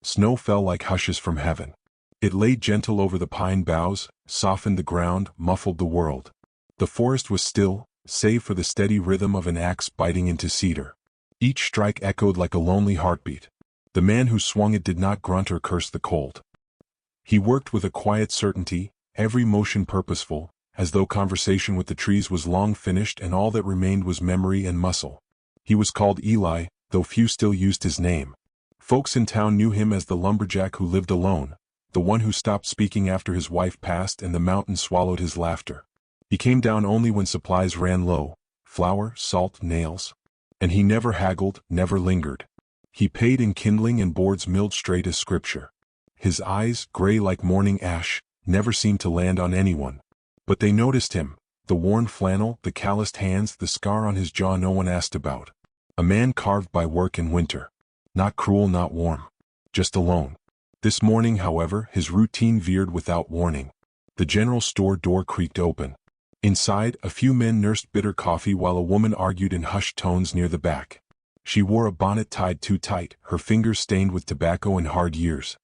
Snow fell like hushes from heaven. It lay gentle over the pine boughs, softened the ground, muffled the world. The forest was still, save for the steady rhythm of an axe biting into cedar. Each strike echoed like a lonely heartbeat. The man who swung it did not grunt or curse the cold. He worked with a quiet certainty, every motion purposeful, as though conversation with the trees was long finished and all that remained was memory and muscle. He was called Eli, though few still used his name. Folks in town knew him as the lumberjack who lived alone, the one who stopped speaking after his wife passed and the mountain swallowed his laughter. He came down only when supplies ran low, flour, salt, nails. And he never haggled, never lingered. He paid in kindling and boards milled straight as scripture. His eyes, gray like morning ash, never seemed to land on anyone. But they noticed him, the worn flannel, the calloused hands, the scar on his jaw no one asked about. A man carved by work in winter. Not cruel, not warm. Just alone. This morning, however, his routine veered without warning. The general store door creaked open. Inside, a few men nursed bitter coffee while a woman argued in hushed tones near the back. She wore a bonnet tied too tight, her fingers stained with tobacco and hard years.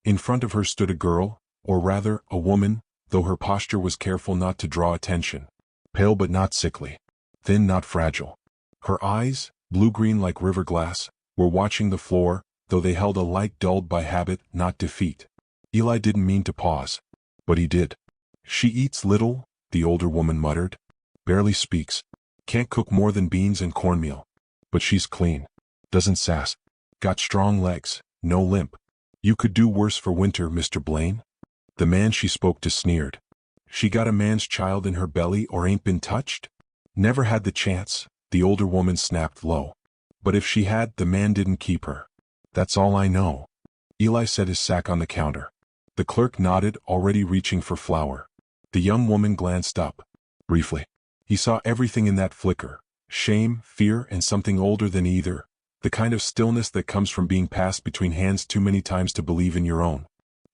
In front of her stood a girl, or rather, a woman, though her posture was careful not to draw attention. Pale but not sickly. Thin, not fragile. Her eyes, blue-green like river glass, were watching the floor, though they held a light dulled by habit, not defeat. Eli didn't mean to pause. But he did. She eats little, the older woman muttered. Barely speaks. Can't cook more than beans and cornmeal. But she's clean. Doesn't sass. Got strong legs, no limp. You could do worse for winter, Mr. Blaine. The man she spoke to sneered. She got a man's child in her belly or ain't been touched? Never had the chance, the older woman snapped low. But if she had, the man didn't keep her. That's all I know. Eli set his sack on the counter. The clerk nodded, already reaching for flour. The young woman glanced up. Briefly. He saw everything in that flicker. Shame, fear, and something older than either. The kind of stillness that comes from being passed between hands too many times to believe in your own.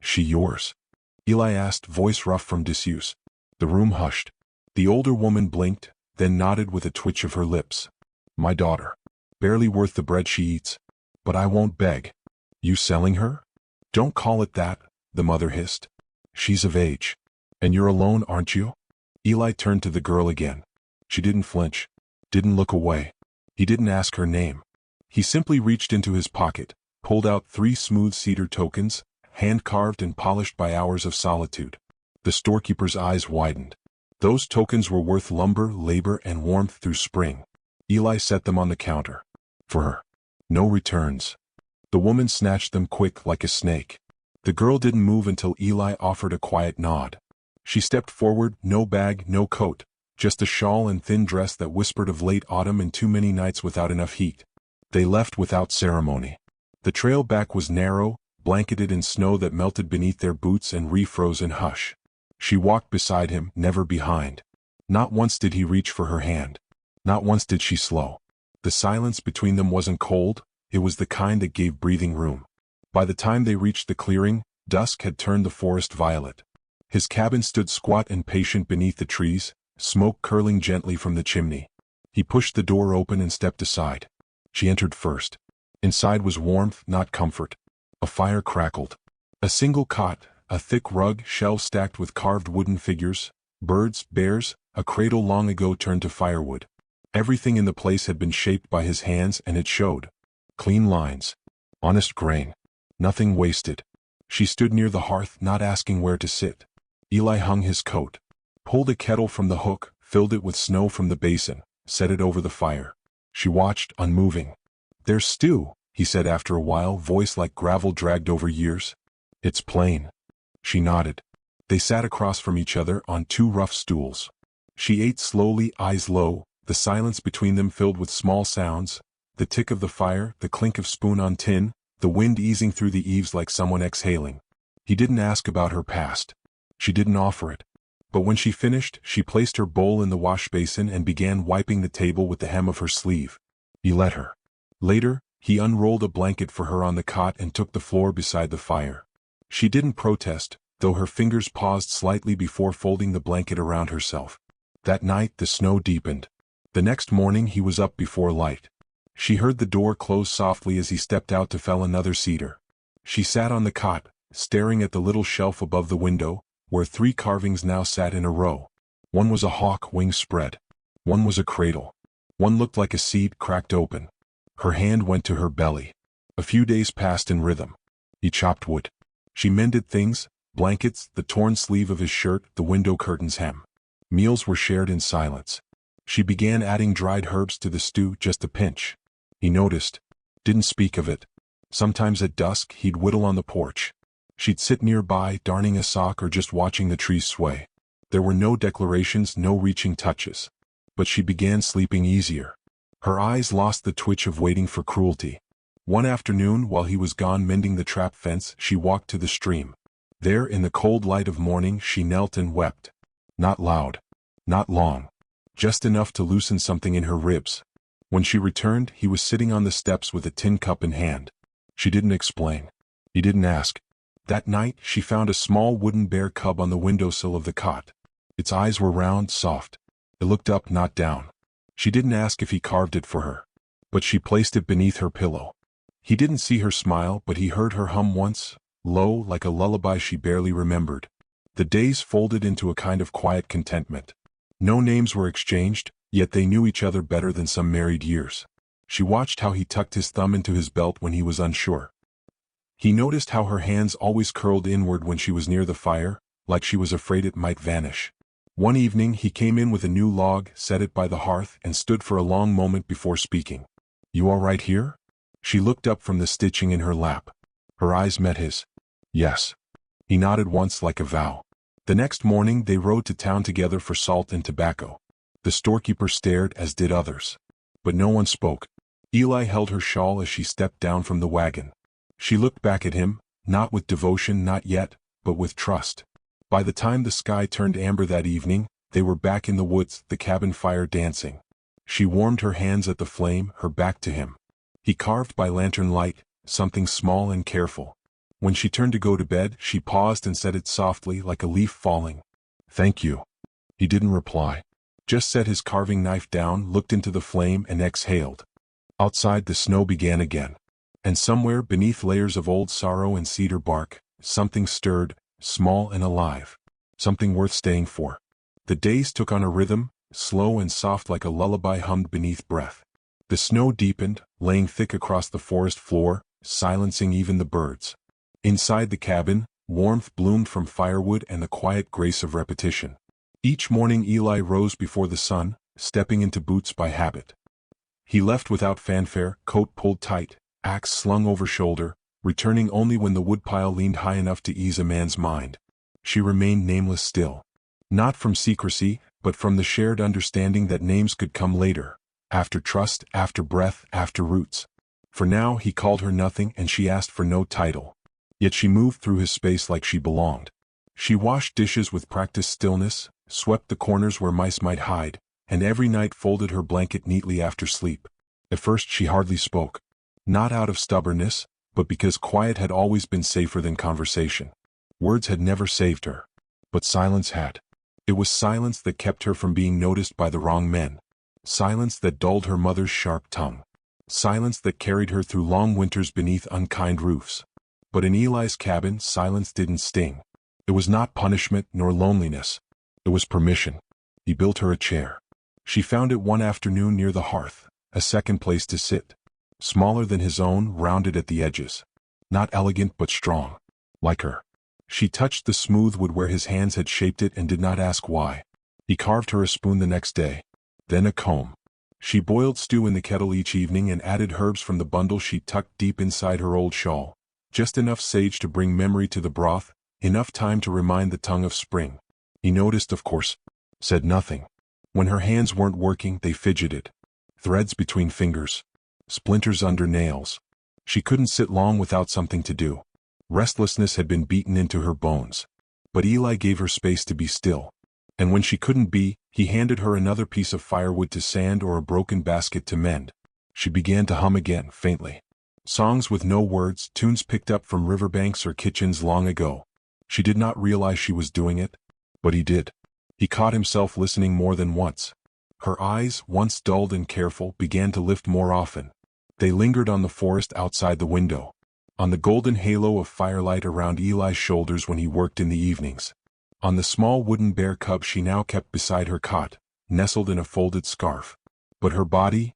She yours? Eli asked, voice rough from disuse. The room hushed. The older woman blinked, then nodded with a twitch of her lips. My daughter. Barely worth the bread she eats. But I won't beg. You selling her? Don't call it that, the mother hissed. She's of age. And you're alone, aren't you? Eli turned to the girl again. She didn't flinch. Didn't look away. He didn't ask her name. He simply reached into his pocket, pulled out 3 smooth cedar tokens, hand-carved and polished by hours of solitude. The storekeeper's eyes widened. Those tokens were worth lumber, labor, and warmth through spring. Eli set them on the counter. For her. No returns. The woman snatched them quick like a snake. The girl didn't move until Eli offered a quiet nod. She stepped forward, no bag, no coat, just a shawl and thin dress that whispered of late autumn and too many nights without enough heat. They left without ceremony. The trail back was narrow, blanketed in snow that melted beneath their boots and refroze in hush. She walked beside him, never behind. Not once did he reach for her hand. Not once did she slow. The silence between them wasn't cold, it was the kind that gave breathing room. By the time they reached the clearing, dusk had turned the forest violet. His cabin stood squat and patient beneath the trees, smoke curling gently from the chimney. He pushed the door open and stepped aside. She entered first. Inside was warmth, not comfort. A fire crackled. A single cot, a thick rug, shelves stacked with carved wooden figures, birds, bears, a cradle long ago turned to firewood. Everything in the place had been shaped by his hands and it showed. Clean lines. Honest grain. Nothing wasted. She stood near the hearth, not asking where to sit. Eli hung his coat. Pulled a kettle from the hook, filled it with snow from the basin, set it over the fire. She watched, unmoving. There's stew, he said after a while, voice like gravel dragged over years. It's plain. She nodded. They sat across from each other on 2 rough stools. She ate slowly, eyes low, the silence between them filled with small sounds, the tick of the fire, the clink of spoon on tin, the wind easing through the eaves like someone exhaling. He didn't ask about her past. She didn't offer it. But when she finished, she placed her bowl in the wash basin and began wiping the table with the hem of her sleeve. He let her. Later, he unrolled a blanket for her on the cot and took the floor beside the fire. She didn't protest, though her fingers paused slightly before folding the blanket around herself. That night the snow deepened. The next morning he was up before light. She heard the door close softly as he stepped out to fell another cedar. She sat on the cot, staring at the little shelf above the window, where 3 carvings now sat in a row. One was a hawk, wings spread. One was a cradle. One looked like a seed cracked open. Her hand went to her belly. A few days passed in rhythm. He chopped wood. She mended things, blankets, the torn sleeve of his shirt, the window curtain's hem. Meals were shared in silence. She began adding dried herbs to the stew, just a pinch. He noticed. Didn't speak of it. Sometimes at dusk he'd whittle on the porch. She'd sit nearby, darning a sock or just watching the trees sway. There were no declarations, no reaching touches. But she began sleeping easier. Her eyes lost the twitch of waiting for cruelty. One afternoon, while he was gone mending the trap fence, she walked to the stream. There, in the cold light of morning, she knelt and wept. Not loud. Not long. Just enough to loosen something in her ribs. When she returned, he was sitting on the steps with a tin cup in hand. She didn't explain. He didn't ask. That night, she found a small wooden bear cub on the windowsill of the cot. Its eyes were round, soft. It looked up, not down. She didn't ask if he carved it for her. But she placed it beneath her pillow. He didn't see her smile, but he heard her hum once, low, like a lullaby she barely remembered. The days folded into a kind of quiet contentment. No names were exchanged, yet they knew each other better than some married years. She watched how he tucked his thumb into his belt when he was unsure. He noticed how her hands always curled inward when she was near the fire, like she was afraid it might vanish. One evening he came in with a new log, set it by the hearth, and stood for a long moment before speaking. "You all right here?" She looked up from the stitching in her lap. Her eyes met his. "Yes." He nodded once like a vow. The next morning they rode to town together for salt and tobacco. The storekeeper stared, as did others. But no one spoke. Eli held her shawl as she stepped down from the wagon. She looked back at him, not with devotion, not yet, but with trust. By the time the sky turned amber that evening, they were back in the woods, the cabin fire dancing. She warmed her hands at the flame, her back to him. He carved by lantern light, something small and careful. When she turned to go to bed, she paused and said it softly, like a leaf falling. "Thank you." He didn't reply. Just set his carving knife down, looked into the flame, and exhaled. Outside the snow began again. And somewhere, beneath layers of old sorrow and cedar bark, something stirred, small and alive. Something worth staying for. The days took on a rhythm, slow and soft like a lullaby hummed beneath breath. The snow deepened, laying thick across the forest floor, silencing even the birds. Inside the cabin, warmth bloomed from firewood and the quiet grace of repetition. Each morning Eli rose before the sun, stepping into boots by habit. He left without fanfare, coat pulled tight, axe slung over shoulder, returning only when the woodpile leaned high enough to ease a man's mind. She remained nameless still. Not from secrecy, but from the shared understanding that names could come later, after trust, after breath, after roots. For now he called her nothing and she asked for no title. Yet she moved through his space like she belonged. She washed dishes with practiced stillness, swept the corners where mice might hide, and every night folded her blanket neatly after sleep. At first she hardly spoke. Not out of stubbornness, but because quiet had always been safer than conversation. Words had never saved her. But silence had. It was silence that kept her from being noticed by the wrong men. Silence that dulled her mother's sharp tongue. Silence that carried her through long winters beneath unkind roofs. But in Eli's cabin, silence didn't sting. It was not punishment nor loneliness. It was permission. He built her a chair. She found it one afternoon near the hearth, a second place to sit. Smaller than his own, rounded at the edges. Not elegant but strong. Like her. She touched the smooth wood where his hands had shaped it and did not ask why. He carved her a spoon the next day. Then a comb. She boiled stew in the kettle each evening and added herbs from the bundle she tucked deep inside her old shawl. Just enough sage to bring memory to the broth, enough time to remind the tongue of spring. He noticed, of course. Said nothing. When her hands weren't working, they fidgeted. Threads between fingers. Splinters under nails. She couldn't sit long without something to do. Restlessness had been beaten into her bones. But Eli gave her space to be still. And when she couldn't be, he handed her another piece of firewood to sand or a broken basket to mend. She began to hum again, faintly. Songs with no words, tunes picked up from riverbanks or kitchens long ago. She did not realize she was doing it, but he did. He caught himself listening more than once. Her eyes, once dulled and careful, began to lift more often. They lingered on the forest outside the window. on the golden halo of firelight around Eli's shoulders when he worked in the evenings, on the small wooden bear cub she now kept beside her cot, nestled in a folded scarf. But her body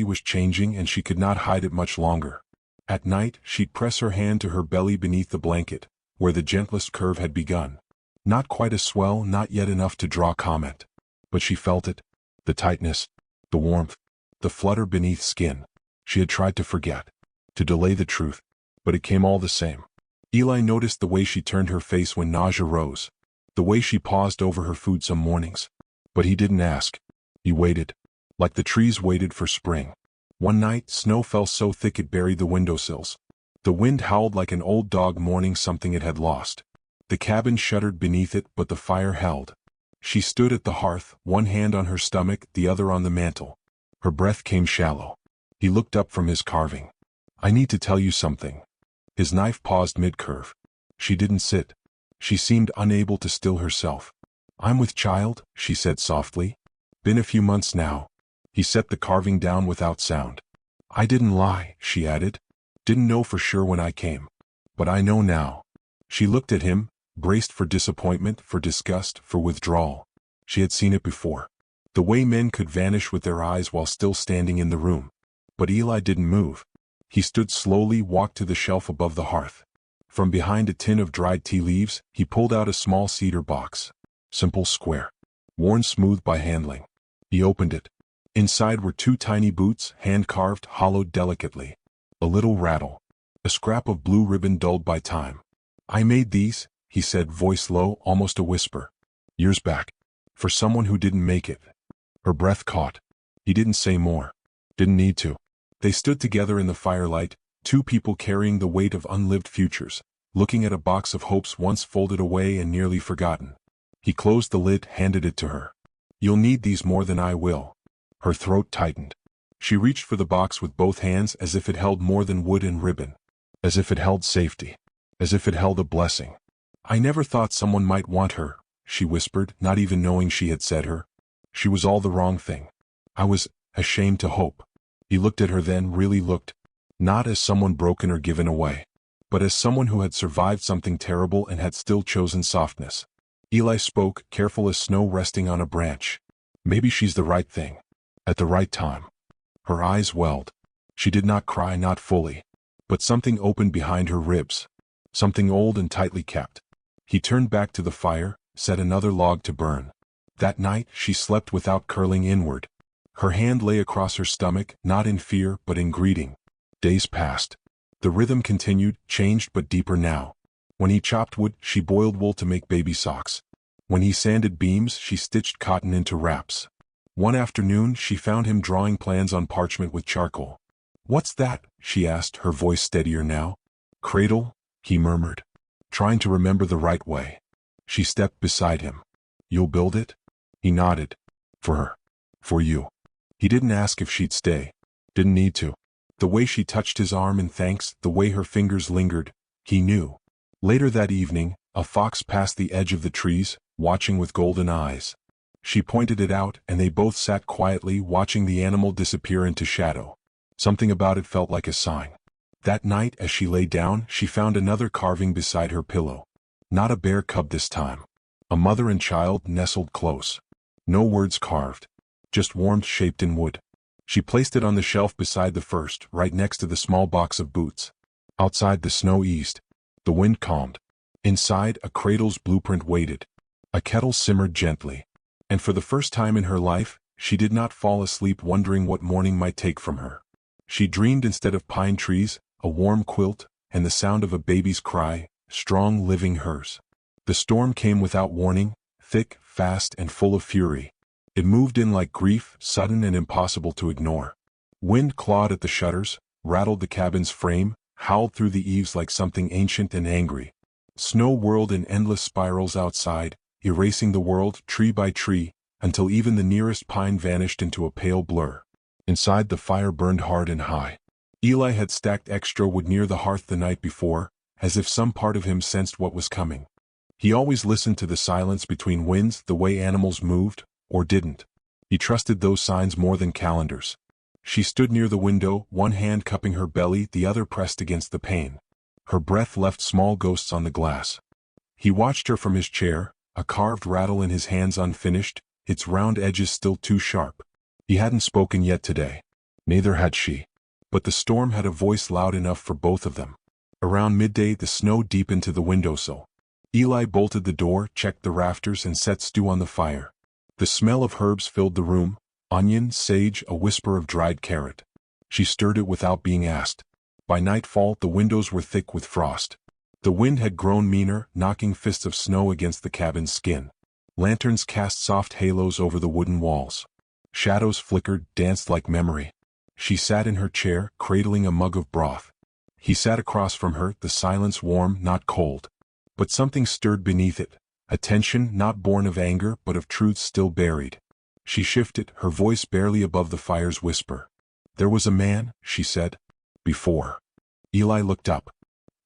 was changing, and she could not hide it much longer. At night, she'd press her hand to her belly beneath the blanket, where the gentlest curve had begun. Not quite a swell, not yet enough to draw comment. But she felt it. The tightness, the warmth, the flutter beneath skin. She had tried to forget, to delay the truth, but it came all the same. Eli noticed the way she turned her face when nausea rose, the way she paused over her food some mornings. But he didn't ask. He waited, like the trees waited for spring. One night, snow fell so thick it buried the windowsills. The wind howled like an old dog mourning something it had lost. The cabin shuddered beneath it, but the fire held. She stood at the hearth, one hand on her stomach, the other on the mantel. Her breath came shallow. He looked up from his carving. "I need to tell you something." His knife paused mid-curve. She didn't sit. She seemed unable to still herself. "I'm with child," she said softly. "Been a few months now." He set the carving down without sound. "I didn't lie," she added. "Didn't know for sure when I came. But I know now." She looked at him, braced for disappointment, for disgust, for withdrawal. She had seen it before. The way men could vanish with their eyes while still standing in the room. But Eli didn't move. He stood slowly, walked to the shelf above the hearth. From behind a tin of dried tea leaves, he pulled out a small cedar box. Simple, square, worn smooth by handling. He opened it. Inside were 2 tiny boots, hand-carved, hollowed delicately. A little rattle. A scrap of blue ribbon dulled by time. "I made these," he said, voice low, almost a whisper. "Years back. For someone who didn't make it." Her breath caught. He didn't say more. Didn't need to. They stood together in the firelight, 2 people carrying the weight of unlived futures, looking at a box of hopes once folded away and nearly forgotten. He closed the lid, handed it to her. "You'll need these more than I will." Her throat tightened. She reached for the box with both hands, as if it held more than wood and ribbon. As if it held safety. As if it held a blessing. "I never thought someone might want her," she whispered, not even knowing she had said her. "She was all the wrong thing. I was ashamed to hope." He looked at her then, really looked. Not as someone broken or given away, but as someone who had survived something terrible and had still chosen softness. Eli spoke, careful as snow resting on a branch. "Maybe she's the right thing. At the right time." Her eyes welled. She did not cry, not fully. But something opened behind her ribs. Something old and tightly kept. He turned back to the fire, set another log to burn. That night, she slept without curling inward. Her hand lay across her stomach, not in fear, but in greeting. Days passed. The rhythm continued, changed but deeper now. When he chopped wood, she boiled wool to make baby socks. When he sanded beams, she stitched cotton into wraps. One afternoon, she found him drawing plans on parchment with charcoal. "What's that?" she asked, her voice steadier now. "Cradle," he murmured, trying to remember the right way. She stepped beside him. "You'll build it?" He nodded. "For her. For you." He didn't ask if she'd stay. Didn't need to. The way she touched his arm in thanks, the way her fingers lingered, he knew. Later that evening, a fox passed the edge of the trees, watching with golden eyes. She pointed it out, and they both sat quietly, watching the animal disappear into shadow. Something about it felt like a sign. That night, as she lay down, she found another carving beside her pillow. Not a bear cub this time. A mother and child nestled close. No words carved. Just warmth shaped in wood. She placed it on the shelf beside the first, right next to the small box of boots. Outside, the snow eased. The wind calmed. Inside, a cradle's blueprint waited. A kettle simmered gently. And for the first time in her life, she did not fall asleep wondering what morning might take from her. She dreamed, instead of pine trees, a warm quilt, and the sound of a baby's cry, strong, living hers. The storm came without warning, thick, fast, and full of fury. It moved in like grief, sudden and impossible to ignore. Wind clawed at the shutters, rattled the cabin's frame, howled through the eaves like something ancient and angry. Snow whirled in endless spirals outside, erasing the world, tree by tree, until even the nearest pine vanished into a pale blur. Inside, the fire burned hard and high. Eli had stacked extra wood near the hearth the night before, as if some part of him sensed what was coming. He always listened to the silence between winds, the way animals moved, or didn't. He trusted those signs more than calendars. She stood near the window, one hand cupping her belly, the other pressed against the pane. Her breath left small ghosts on the glass. He watched her from his chair, a carved rattle in his hands unfinished, its round edges still too sharp. He hadn't spoken yet today. Neither had she. But the storm had a voice loud enough for both of them. Around midday the snow deepened to the windowsill. Eli bolted the door, checked the rafters, and set stew on the fire. The smell of herbs filled the room, onion, sage, a whisper of dried carrot. She stirred it without being asked. By nightfall the windows were thick with frost. The wind had grown meaner, knocking fists of snow against the cabin's skin. Lanterns cast soft halos over the wooden walls. Shadows flickered, danced like memory. She sat in her chair, cradling a mug of broth. He sat across from her, the silence warm, not cold. But something stirred beneath it, a tension not born of anger but of truth still buried. She shifted, her voice barely above the fire's whisper. "There was a man," she said. "Before." Eli looked up.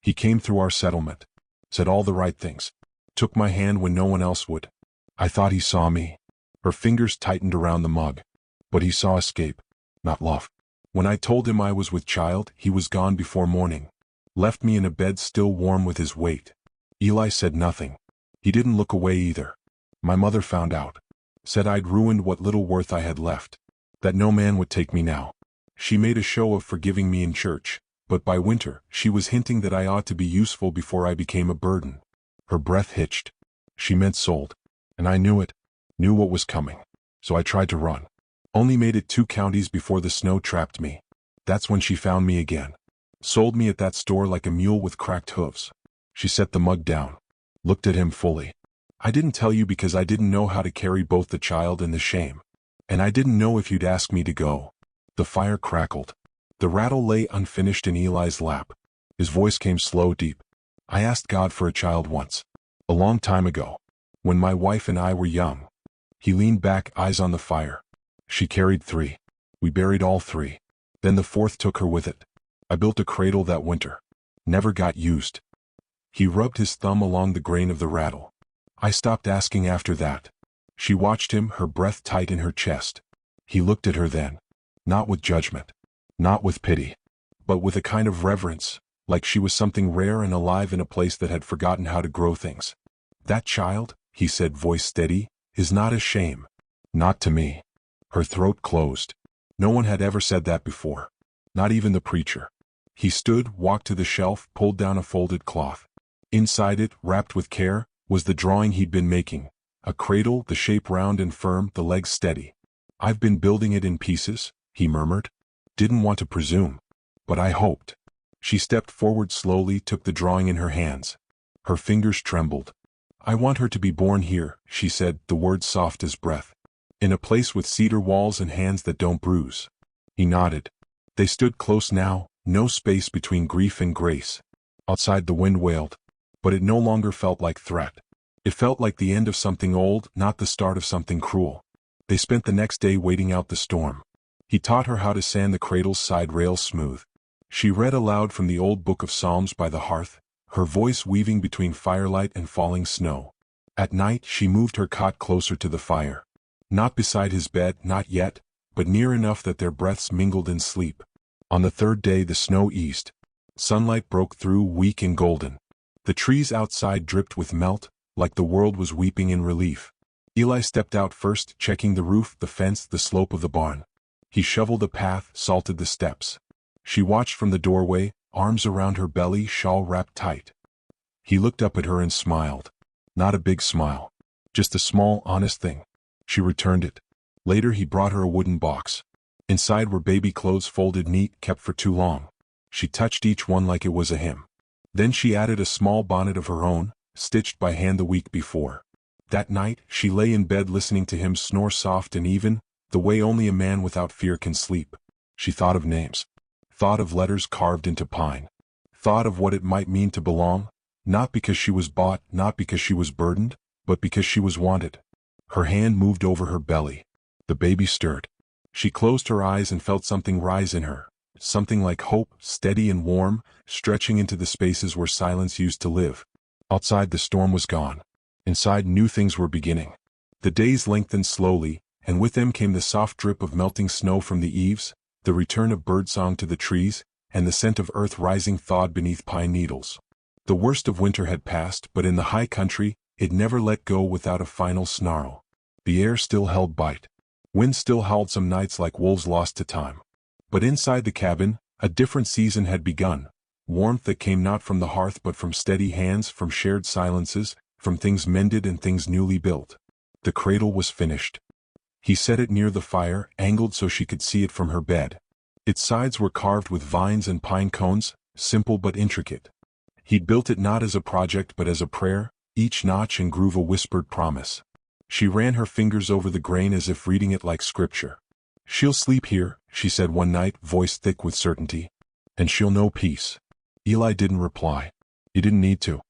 "He came through our settlement. Said all the right things. Took my hand when no one else would. I thought he saw me." Her fingers tightened around the mug. "But he saw escape, not love. When I told him I was with child, he was gone before morning. Left me in a bed still warm with his weight." Eli said nothing. He didn't look away either. "My mother found out. Said I'd ruined what little worth I had left. That no man would take me now. She made a show of forgiving me in church, but by winter she was hinting that I ought to be useful before I became a burden." Her breath hitched. "She meant sold. And I knew it. Knew what was coming. So I tried to run. Only made it 2 counties before the snow trapped me. That's when she found me again. Sold me at that store like a mule with cracked hooves." She set the mug down. Looked at him fully. "I didn't tell you because I didn't know how to carry both the child and the shame. And I didn't know if you'd ask me to go." The fire crackled. The rattle lay unfinished in Eli's lap. His voice came slow, deep. "I asked God for a child once. A long time ago. When my wife and I were young." He leaned back, eyes on the fire. "She carried 3. We buried all 3. Then the 4th took her with it. I built a cradle that winter. Never got used." He rubbed his thumb along the grain of the rattle. "I stopped asking after that." She watched him, her breath tight in her chest. He looked at her then. Not with judgment. Not with pity. But with a kind of reverence, like she was something rare and alive in a place that had forgotten how to grow things. "That child," he said, voice steady, "is not a shame. Not to me." Her throat closed. No one had ever said that before. Not even the preacher. He stood, walked to the shelf, pulled down a folded cloth. Inside it, wrapped with care, was the drawing he'd been making. A cradle, the shape round and firm, the legs steady. "I've been building it in pieces," he murmured. "Didn't want to presume. But I hoped." She stepped forward slowly, took the drawing in her hands. Her fingers trembled. "I want her to be born here," she said, the words soft as breath. "In a place with cedar walls and hands that don't bruise." He nodded. They stood close now, no space between grief and grace. Outside the wind wailed. But it no longer felt like threat. It felt like the end of something old, not the start of something cruel. They spent the next day waiting out the storm. He taught her how to sand the cradle's side rails smooth. She read aloud from the old book of Psalms by the hearth, her voice weaving between firelight and falling snow. At night she moved her cot closer to the fire. Not beside his bed, not yet, but near enough that their breaths mingled in sleep. On the 3rd day the snow eased. Sunlight broke through, weak and golden. The trees outside dripped with melt, like the world was weeping in relief. Eli stepped out first, checking the roof, the fence, the slope of the barn. He shoveled the path, salted the steps. She watched from the doorway, arms around her belly, shawl wrapped tight. He looked up at her and smiled. Not a big smile. Just a small, honest thing. She returned it. Later he brought her a wooden box. Inside were baby clothes folded neat, kept for too long. She touched each one like it was a hymn. Then she added a small bonnet of her own, stitched by hand the week before. That night, she lay in bed listening to him snore soft and even, the way only a man without fear can sleep. She thought of names. Thought of letters carved into pine. Thought of what it might mean to belong, not because she was bought, not because she was burdened, but because she was wanted. Her hand moved over her belly. The baby stirred. She closed her eyes and felt something rise in her. Something like hope, steady and warm, stretching into the spaces where silence used to live. Outside the storm was gone. Inside new things were beginning. The days lengthened slowly, and with them came the soft drip of melting snow from the eaves, the return of birdsong to the trees, and the scent of earth rising thawed beneath pine needles. The worst of winter had passed, but in the high country, it never let go without a final snarl. The air still held bite. Wind still howled some nights like wolves lost to time. But inside the cabin, a different season had begun. Warmth that came not from the hearth but from steady hands, from shared silences, from things mended and things newly built. The cradle was finished. He set it near the fire, angled so she could see it from her bed. Its sides were carved with vines and pine cones, simple but intricate. He'd built it not as a project but as a prayer, each notch and groove a whispered promise. She ran her fingers over the grain as if reading it like scripture. "She'll sleep here," she said one night, voice thick with certainty. "And she'll know peace." Eli didn't reply. He didn't need to.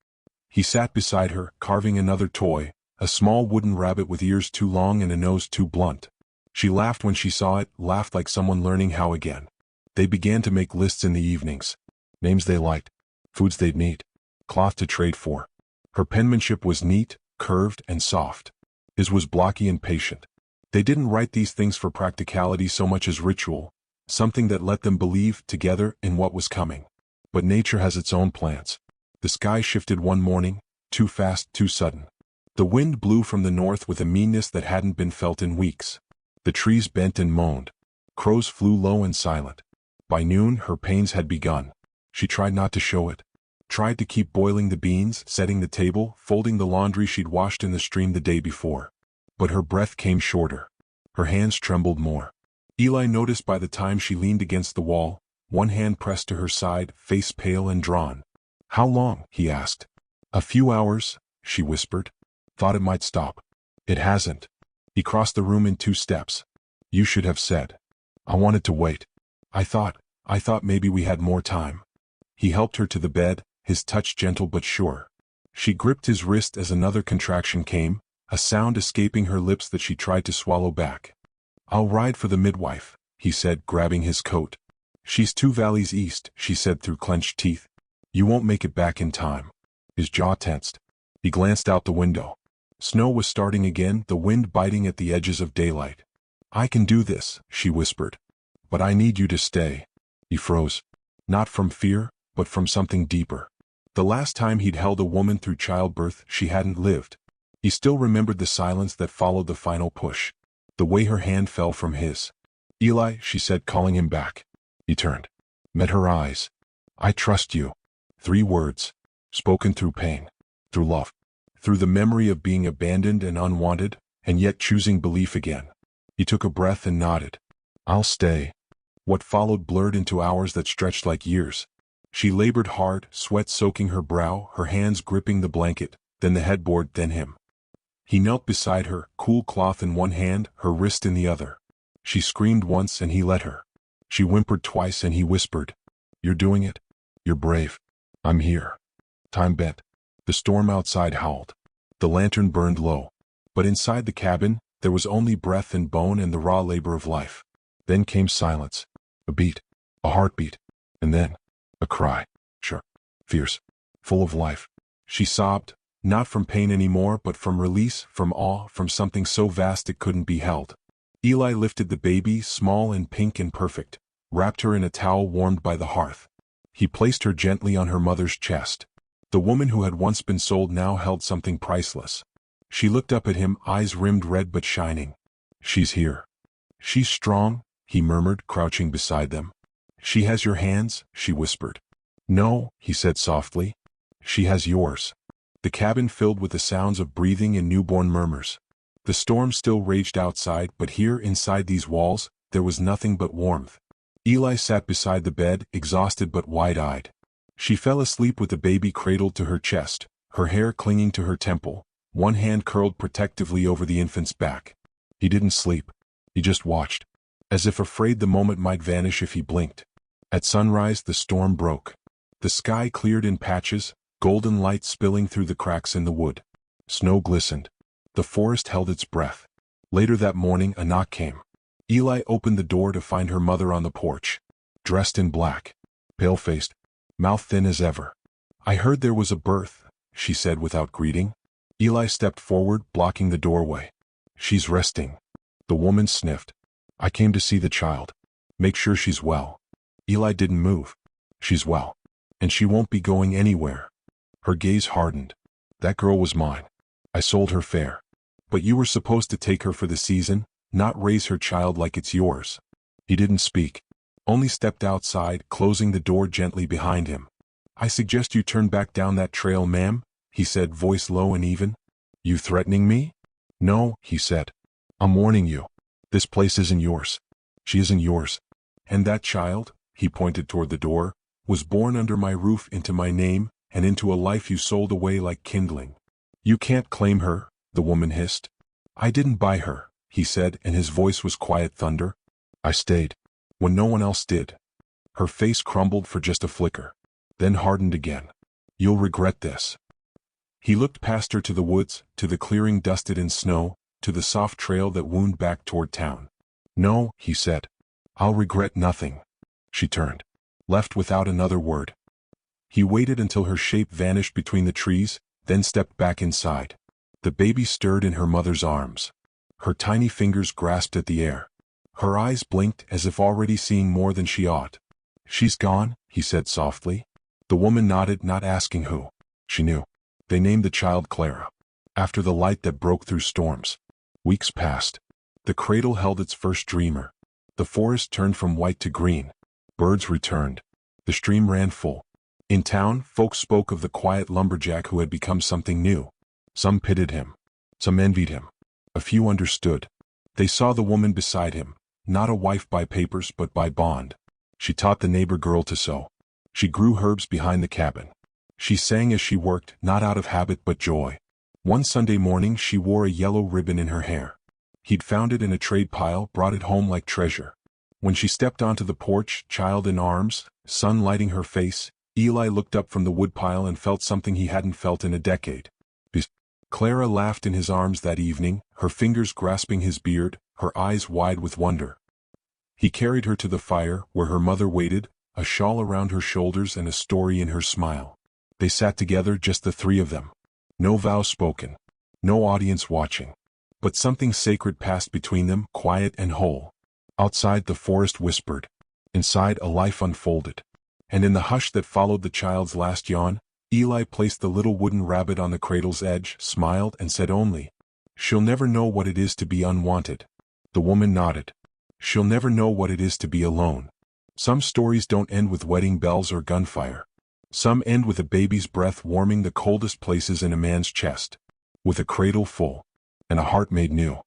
He sat beside her, carving another toy, a small wooden rabbit with ears too long and a nose too blunt. She laughed when she saw it, laughed like someone learning how again. They began to make lists in the evenings. Names they liked, foods they'd need, cloth to trade for. Her penmanship was neat, curved, and soft. His was blocky and patient. They didn't write these things for practicality so much as ritual, something that let them believe, together, in what was coming. But nature has its own plans. The sky shifted one morning, too fast, too sudden. The wind blew from the north with a meanness that hadn't been felt in weeks. The trees bent and moaned. Crows flew low and silent. By noon, her pains had begun. She tried not to show it. Tried to keep boiling the beans, setting the table, folding the laundry she'd washed in the stream the day before. But her breath came shorter. Her hands trembled more. Eli noticed by the time she leaned against the wall, one hand pressed to her side, face pale and drawn. "How long?" he asked. "A few hours," she whispered. "Thought it might stop. It hasn't." He crossed the room in 2 steps. "You should have said. I wanted to wait. I thought maybe we had more time." He helped her to the bed, his touch gentle but sure. She gripped his wrist as another contraction came, a sound escaping her lips that she tried to swallow back. "I'll ride for the midwife," he said, grabbing his coat. "She's 2 valleys east," she said through clenched teeth. "You won't make it back in time." His jaw tensed. He glanced out the window. Snow was starting again, the wind biting at the edges of daylight. "I can do this," she whispered. "But I need you to stay." He froze. Not from fear, but from something deeper. The last time he'd held a woman through childbirth, she hadn't lived. He still remembered the silence that followed the final push. The way her hand fell from his. "Eli," she said, calling him back. He turned. Met her eyes. "I trust you." 3 words. Spoken through pain. Through love. Through the memory of being abandoned and unwanted, and yet choosing belief again. He took a breath and nodded. "I'll stay." What followed blurred into hours that stretched like years. She labored hard, sweat soaking her brow, her hands gripping the blanket, then the headboard, then him. He knelt beside her, cool cloth in one hand, her wrist in the other. She screamed once and he let her. She whimpered twice and he whispered, "You're doing it. You're brave. I'm here." Time bent. The storm outside howled. The lantern burned low. But inside the cabin, there was only breath and bone and the raw labor of life. Then came silence. A beat. A heartbeat. And then, a cry. Sharp. Fierce. Full of life. She sobbed, not from pain anymore but from release, from awe, from something so vast it couldn't be held. Eli lifted the baby, small and pink and perfect, wrapped her in a towel warmed by the hearth. He placed her gently on her mother's chest. The woman who had once been sold now held something priceless. She looked up at him, eyes rimmed red but shining. "She's here." "She's strong," he murmured, crouching beside them. "She has your hands," she whispered. "No," he said softly. "She has yours." The cabin filled with the sounds of breathing and newborn murmurs. The storm still raged outside, but here, inside these walls, there was nothing but warmth. Eli sat beside the bed, exhausted but wide-eyed. She fell asleep with the baby cradled to her chest, her hair clinging to her temple, one hand curled protectively over the infant's back. He didn't sleep. He just watched, as if afraid the moment might vanish if he blinked. At sunrise, the storm broke. The sky cleared in patches, golden light spilling through the cracks in the wood. Snow glistened. The forest held its breath. Later that morning, a knock came. Eli opened the door to find her mother on the porch, dressed in black, pale-faced, mouth thin as ever. "I heard there was a birth," she said without greeting. Eli stepped forward, blocking the doorway. "She's resting." The woman sniffed. "I came to see the child. Make sure she's well." Eli didn't move. She's well. And she won't be going anywhere. Her gaze hardened. That girl was mine. I sold her fair. But you were supposed to take her for the season, not raise her child like it's yours. He didn't speak. Only stepped outside, closing the door gently behind him. I suggest you turn back down that trail, ma'am, he said, voice low and even. You threatening me? No, he said. I'm warning you. This place isn't yours. She isn't yours. And that child, he pointed toward the door, was born under my roof into my name, and into a life you sold away like kindling. You can't claim her, the woman hissed. I didn't buy her, he said, and his voice was quiet thunder. I stayed. When no one else did. Her face crumbled for just a flicker. Then hardened again. You'll regret this. He looked past her to the woods, to the clearing dusted in snow, to the soft trail that wound back toward town. No, he said. I'll regret nothing. She turned. Left without another word. He waited until her shape vanished between the trees, then stepped back inside. The baby stirred in her mother's arms. Her tiny fingers grasped at the air. Her eyes blinked as if already seeing more than she ought. She's gone, he said softly. The woman nodded, not asking who. She knew. They named the child Clara, after the light that broke through storms. Weeks passed. The cradle held its first dreamer. The forest turned from white to green. Birds returned. The stream ran full. In town, folks spoke of the quiet lumberjack who had become something new. Some pitied him. Some envied him. A few understood. They saw the woman beside him, not a wife by papers but by bond. She taught the neighbor girl to sew. She grew herbs behind the cabin. She sang as she worked, not out of habit but joy. One Sunday morning she wore a yellow ribbon in her hair. He'd found it in a trade pile, brought it home like treasure. When she stepped onto the porch, child in arms, sun lighting her face, Eli looked up from the woodpile and felt something he hadn't felt in a decade. Clara laughed in his arms that evening, her fingers grasping his beard, her eyes wide with wonder. He carried her to the fire, where her mother waited, a shawl around her shoulders and a story in her smile. They sat together, just the three of them. No vows spoken. No audience watching. But something sacred passed between them, quiet and whole. Outside the forest whispered. Inside a life unfolded. And in the hush that followed the child's last yawn, Eli placed the little wooden rabbit on the cradle's edge, smiled, and said only, "She'll never know what it is to be unwanted." The woman nodded. "She'll never know what it is to be alone." Some stories don't end with wedding bells or gunfire. Some end with a baby's breath warming the coldest places in a man's chest. With a cradle full. And a heart made new.